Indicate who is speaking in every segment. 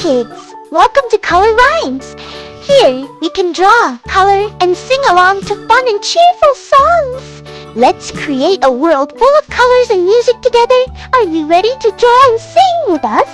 Speaker 1: kids! Welcome to Color Rhymes! Here, we can draw, color, and sing along to fun and cheerful songs! Let's create a world full of colors and music together! Are you ready to draw and sing with us?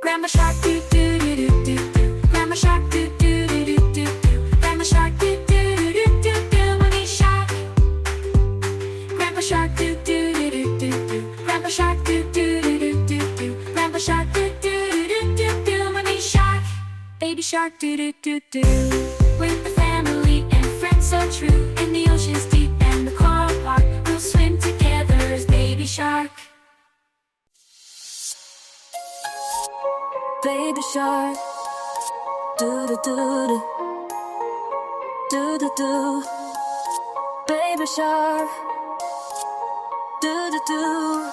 Speaker 2: Grandma Shark, do do do do do do. Grandma Shark, do do do do do do. Grandma Shark, do do do do do do. Mommy Shark. Grandpa Shark, do do do do do do. Grandpa Shark, do do do do do do. Grandpa Shark, do do do do do do. Mommy Shark. Baby Shark, do do do do. With the family and friends so true. In the ocean's deep and the coral park, we'll swim together as Baby Shark. Baby Shark, do do do do, do do do. Baby Shark, do do do,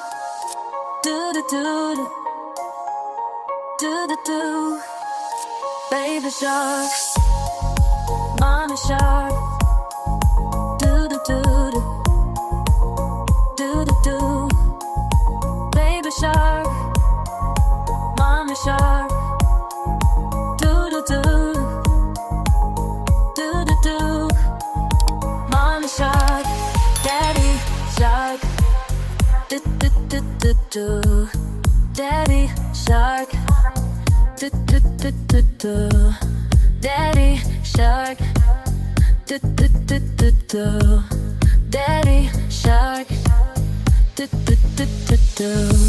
Speaker 2: do do do, do do do. Baby Shark, Mommy Shark, do do do do, do do do. Baby Shark, Mommy Shark, do do do, do do do. Mommy Shark, Daddy Shark, do do do do do. Daddy Shark, do do do do do. Daddy shark, do do do do do. Daddy shark, do do do do do.